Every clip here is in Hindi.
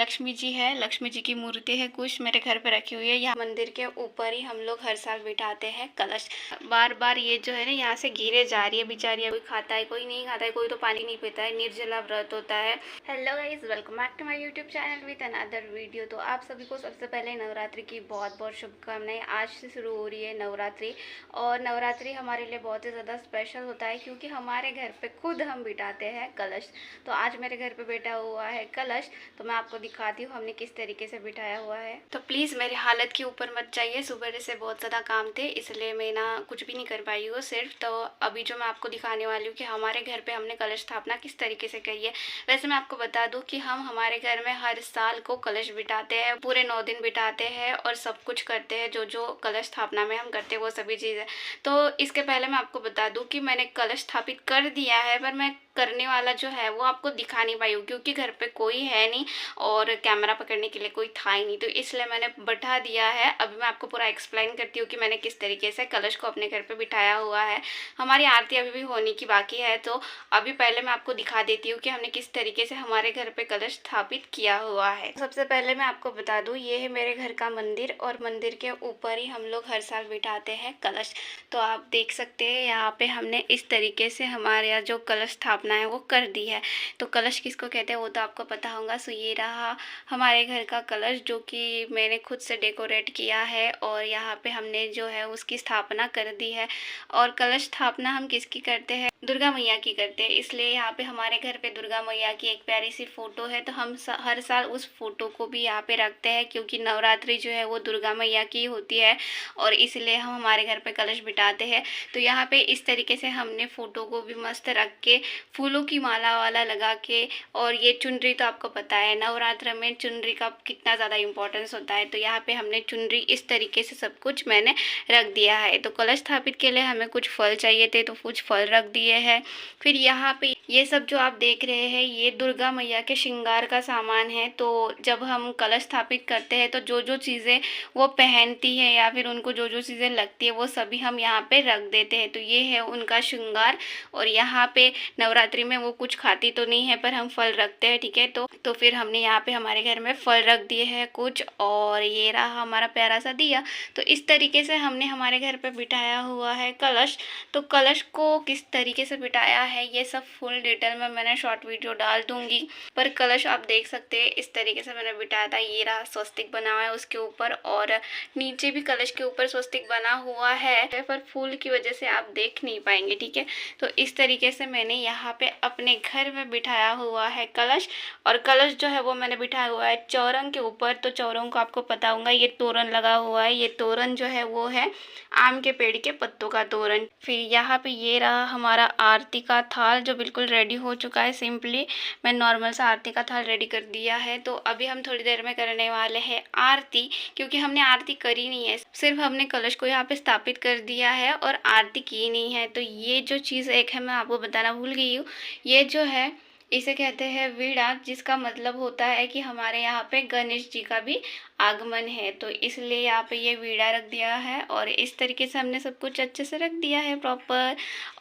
लक्ष्मी जी है, लक्ष्मी जी की मूर्ति है कुछ मेरे घर पे रखी हुई है। यहाँ मंदिर के ऊपर ही हम लोग हर साल बिठाते हैं कलश। बार बार ये जो है ना यहाँ से गिरे जा रही है बेचारी। कोई खाता है, कोई नहीं खाता है, कोई तो पानी नहीं पीता है, निर्जला व्रत होता है। Hello guys, welcome back to my YouTube channel with another video. तो आप सभी को सबसे पहले नवरात्रि की बहुत बहुत शुभकामनाएं। आज से शुरू हो रही है नवरात्रि, और नवरात्रि हमारे लिए बहुत ही ज़्यादा स्पेशल होता है क्योंकि हमारे घर पे खुद हम बिठाते हैं कलश। तो आज मेरे घर पे बैठा हुआ है कलश, तो मैं आपको दिखाती हूँ हमने किस तरीके से बिठाया हुआ है। तो प्लीज़ मेरी हालत के ऊपर मत जाइए, सुबह से बहुत ज़्यादा काम थे इसलिए मैं ना कुछ भी नहीं कर पाई हूँ सिर्फ। तो अभी जो मैं आपको दिखाने वाली हूँ कि हमारे घर पे हमने कलश स्थापना किस तरीके से करी है। वैसे मैं आपको बता दूँ कि हम हमारे घर में हर साल को कलश बिठाते हैं, पूरे 9 दिन बिठाते हैं और सब कुछ करते हैं जो जो कलश स्थापना में हम करते हैं वो सभी चीज़ें। तो इसके पहले मैं आपको बता दूँ कि मैंने कलश स्थापित कर दिया है, पर मैं करने वाला जो है वो आपको दिखा नहीं पाई हूँ क्योंकि घर पे कोई है नहीं और कैमरा पकड़ने के लिए कोई था ही नहीं, तो इसलिए मैंने बैठा दिया है। अभी मैं आपको पूरा एक्सप्लेन करती हूँ कि मैंने किस तरीके से कलश को अपने घर पे बिठाया हुआ है। हमारी आरती अभी भी होने की बाकी है, तो अभी पहले मैं आपको दिखा देती हूँ कि हमने किस तरीके से हमारे घर पे कलश स्थापित किया हुआ है। सबसे पहले मैं आपको बता दूँ, ये है मेरे घर का मंदिर और मंदिर के ऊपर ही हम लोग हर साल बिठाते हैं कलश। तो आप देख सकते हैं यहाँ पे हमने इस तरीके से हमारे यहाँ जो कलश स्थापना है वो कर दी है। तो कलश किसको कहते हैं वो तो आपको पता होगा। सो ये रहा हमारे घर का कलश जो कि मैंने खुद से डेकोरेट किया है और यहाँ पे हमने जो है उसकी स्थापना कर दी है। और कलश स्थापना हम किसकी करते हैं? दुर्गा मैया की करते हैं, इसलिए यहाँ पे हमारे घर पे दुर्गा मैया की एक प्यारी सी फोटो है। तो हम हर साल उस फोटो को भी यहाँ पे रखते हैं क्योंकि नवरात्रि जो है वो दुर्गा मैया की होती है और इसलिए हम हमारे घर पे कलश बिठाते हैं। तो यहाँ पे इस तरीके से हमने फोटो को भी मस्त रख के फूलों की माला वाला लगा के, और ये चुनरी तो आपको पता है नवरात्र में चुनरी का कितना ज़्यादा इम्पोर्टेंस होता है। तो यहाँ पे हमने चुनरी इस तरीके से सब कुछ मैंने रख दिया है। तो कलश स्थापित के लिए हमें कुछ फल चाहिए थे तो कुछ फल रख दिए हैं। फिर यहाँ पे ये सब जो आप देख रहे हैं ये दुर्गा मैया के श्रृंगार का सामान है। तो जब हम कलश स्थापित करते हैं तो जो जो चीज़ें वो पहनती है या फिर उनको जो जो चीज़ें लगती है वो सभी हम यहाँ पे रख देते हैं। तो ये है उनका श्रृंगार। और यहाँ पे नवरात्रि में वो कुछ खाती तो नहीं है पर हम फल रखते हैं, ठीक है। तो फिर हमने यहाँ पे हमारे घर में फल रख दिए हैं कुछ, और ये रहा हमारा प्यारा सा दिया। तो इस तरीके से हमने हमारे घर पे बिठाया हुआ है कलश। तो कलश को किस तरीके से बिठाया है ये सब फुल डिटेल में मैंने शॉर्ट वीडियो डाल दूंगी। पर कलश आप देख सकते हैं इस तरीके से मैंने बिठाया था। ये रहा स्वस्तिक बना हुआ है उसके ऊपर, और नीचे भी कलश के ऊपर स्वस्तिक बना हुआ है पर फूल की वजह से आप देख नहीं पाएंगे, ठीक है। तो इस तरीके से मैंने यहाँ पे अपने घर में बिठाया हुआ है कलश। और कलश जो है वो मैंने बिठाया हुआ है चौरंग के ऊपर। तो चौरंग को आपको पता होगा ये तोरण लगा हुआ है, ये तोरण जो है वो है आम के पेड़ के पत्तों का तोरण। फिर यहाँ पे ये रहा हमारा आरती का थाल जो बिल्कुल रेडी हो चुका है। सिंपली मैं नॉर्मल सा आरती का थाल रेडी कर दिया है। तो अभी हम थोड़ी देर में करने वाले हैं आरती, क्योंकि हमने आरती करी नहीं है, सिर्फ हमने कलश को यहाँ पे स्थापित कर दिया है और आरती की नहीं है। तो ये जो चीज़ एक है मैं आपको बताना भूल गई हूँ, ये जो है इसे कहते हैं वीणा, जिसका मतलब होता है कि हमारे यहाँ पे गणेश जी का भी आगमन है। तो इसलिए यहाँ पे ये वीणा रख दिया है और इस तरीके से हमने सब कुछ अच्छे से रख दिया है प्रॉपर।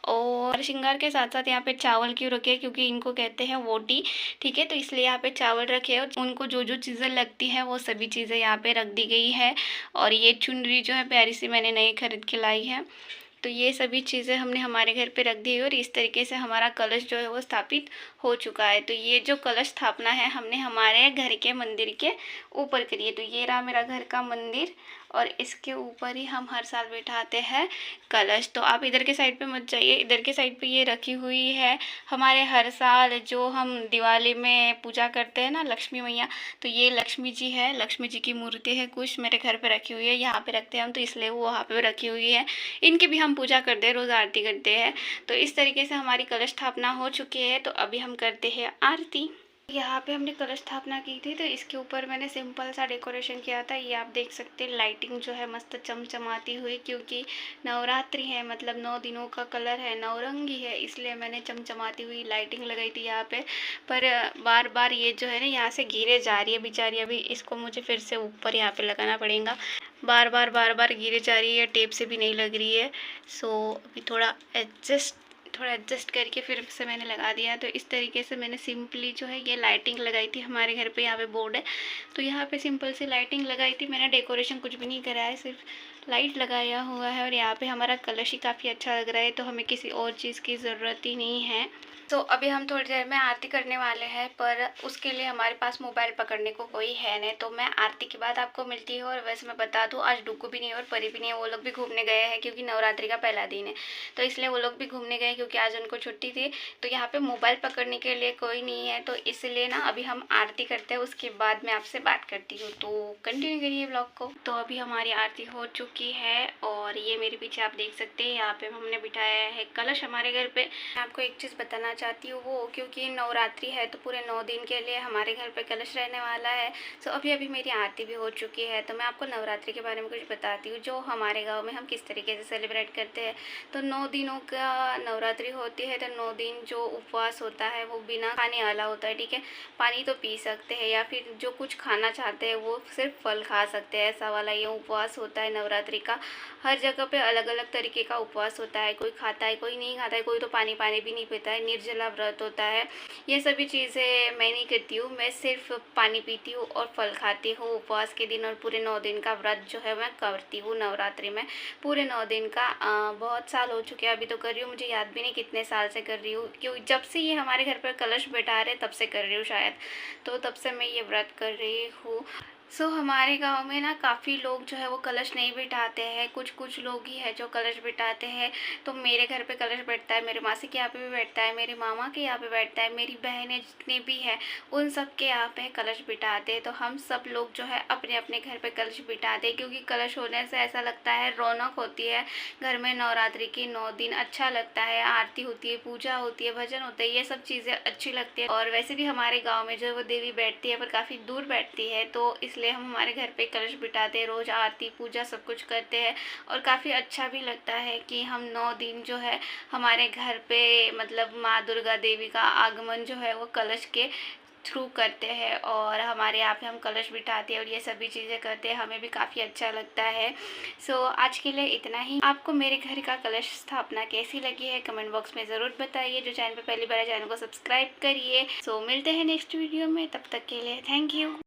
और श्रृंगार के साथ साथ यहाँ पे चावल क्यों रखे हैं? क्योंकि इनको कहते हैं वोटी, ठीक है। तो इसलिए यहाँ पे चावल रखे हैं, उनको जो जो चीज़ें लगती हैं वो सभी चीज़ें यहाँ पे रख दी गई है। और ये चुनरी जो है प्यारी सी मैंने नई खरीद के लाई है। तो ये सभी चीज़ें हमने हमारे घर पे रख दी है और इस तरीके से हमारा कलश जो है वो स्थापित हो चुका है। तो ये जो कलश स्थापना है हमने हमारे घर के मंदिर के ऊपर करी है। तो ये रहा मेरा घर का मंदिर और इसके ऊपर ही हम हर साल बिठाते हैं कलश। तो आप इधर के साइड पे मत जाइए, इधर के साइड पे ये रखी हुई है हमारे हर साल जो हम दिवाली में पूजा करते हैं ना लक्ष्मी मैया। तो ये लक्ष्मी जी है, लक्ष्मी जी की मूर्ति है कुछ मेरे घर पे रखी हुई है, यहाँ पे रखते हैं हम तो इसलिए वो वहाँ पे रखी हुई है। इनकी भी हम पूजा करते हैं, रोज़ आरती करते हैं। तो इस तरीके से हमारी कलश स्थापना हो चुकी है। तो अभी हम करते हैं आरती। यहाँ पे हमने कलश स्थापना की थी तो इसके ऊपर मैंने सिंपल सा डेकोरेशन किया था। ये आप देख सकते हैं लाइटिंग जो है मस्त चमचमाती हुई, क्योंकि नवरात्रि है मतलब 9 दिनों का कलर है, नवरंगी है, इसलिए मैंने चमचमाती हुई लाइटिंग लगाई थी यहाँ पे। पर बार बार ये जो है ना यहाँ से गिरे जा रही है बेचारी, अभी इसको मुझे फिर से ऊपर यहाँ पे लगाना पड़ेगा। बार बार गिरे जा रही है, टेप से भी नहीं लग रही है। सो अभी थोड़ा एडजस्ट थोड़ा एडजस्ट करके फिर से मैंने लगा दिया। तो इस तरीके से मैंने सिंपली जो है ये लाइटिंग लगाई थी। हमारे घर पे यहाँ पे बोर्ड है तो यहाँ पे सिंपल सी लाइटिंग लगाई थी। मैंने डेकोरेशन कुछ भी नहीं करा है, सिर्फ लाइट लगाया हुआ है। और यहाँ पे हमारा कलश ही काफ़ी अच्छा लग रहा है, तो हमें किसी और चीज़ की ज़रूरत ही नहीं है। तो अभी हम थोड़ी देर में आरती करने वाले हैं, पर उसके लिए हमारे पास मोबाइल पकड़ने को कोई है नहीं। तो मैं आरती के बाद आपको मिलती हूँ। और वैसे मैं बता दूँ, आज डुक्कू भी नहीं और परी भी नहीं है, वो लोग भी घूमने गए हैं क्योंकि नवरात्रि का पहला दिन है, तो इसलिए वो लोग भी घूमने गए क्योंकि आज उनको छुट्टी थी। तो यहाँ पे मोबाइल पकड़ने के लिए कोई नहीं है, तो इसलिए ना अभी हम आरती करते हैं, उसके बाद मैं आपसे बात करती हूँ। तो कंटिन्यू करिए ब्लॉग को। तो अभी हमारी आरती हो चुकी है और ये मेरे पीछे आप देख सकते हैं, यहाँ पे हमने बिठाया है कलश हमारे घर पे। मैं आपको एक चीज़ बताना चाहती हूँ, वो क्योंकि नवरात्रि है तो पूरे 9 दिन के लिए हमारे घर पे कलश रहने वाला है। सो अभी अभी मेरी आरती भी हो चुकी है, तो मैं आपको नवरात्रि के बारे में कुछ बताती हूँ, जो हमारे गांव में हम किस तरीके से सेलिब्रेट करते हैं। तो 9 दिनों का नवरात्रि होती है, तो 9 दिन जो उपवास होता है वो बिना खाने वाला होता है, ठीक है। पानी तो पी सकते हैं या फिर जो कुछ खाना चाहते हैं वो सिर्फ फल खा सकते हैं, ऐसा वाला ये उपवास होता है नवरात्रि का। हर जगह पे अलग अलग तरीके का उपवास होता है, कोई खाता है कोई नहीं खाता है, कोई तो पानी भी नहीं पीता है, निर्जला व्रत होता है। ये सभी चीज़ें मैं नहीं करती हूँ, मैं सिर्फ पानी पीती हूँ और फल खाती हूँ उपवास के दिन। और पूरे 9 दिन का व्रत जो है मैं करती हूँ नवरात्रि में, पूरे 9 दिन का। बहुत साल हो चुके हैं, अभी तो कर रही हूँ, मुझे याद भी नहीं कितने साल से कर रही हूँ, क्योंकि जब से ये हमारे घर पर कलश बैठा रहे तब से कर रही हूँ शायद, तो तब से मैं ये व्रत कर रही हूँ। हमारे गांव में ना काफ़ी लोग जो है वो कलश नहीं बिठाते हैं, कुछ लोग ही है जो कलश बिठाते हैं। तो मेरे घर पे कलश बैठता है, मेरे मासी के यहाँ पे भी बैठता है, मेरे मामा के यहाँ पे बैठता है, मेरी बहनें जितने भी हैं उन सब के यहाँ पे कलश बिठाते हैं। तो हम सब लोग जो है अपने अपने घर पे कलश बिठाते हैं, क्योंकि कलश होने से ऐसा लगता है रौनक होती है घर में। नवरात्रि की 9 दिन अच्छा लगता है, आरती होती है, पूजा होती है, भजन होता है, ये सब चीज़ें अच्छी लगती है। और वैसे भी हमारे गाँव में जो वो देवी बैठती है पर काफ़ी दूर बैठती है, तो इसलिए हम हमारे घर पे कलश बिठाते हैं, रोज़ आरती पूजा सब कुछ करते हैं। और काफ़ी अच्छा भी लगता है कि हम 9 दिन जो है हमारे घर पे मतलब माँ दुर्गा देवी का आगमन जो है वो कलश के थ्रू करते हैं। और हमारे यहाँ पे हम कलश बिठाते हैं और ये सभी चीज़ें करते हैं, हमें भी काफ़ी अच्छा लगता है। आज के लिए इतना ही। आपको मेरे घर का कलश स्थापना कैसी लगी है कमेंट बॉक्स में ज़रूर बताइए। जो चैनल पे पहली बार है चैनल को सब्सक्राइब करिए। मिलते हैं नेक्स्ट वीडियो में, तब तक के लिए थैंक यू।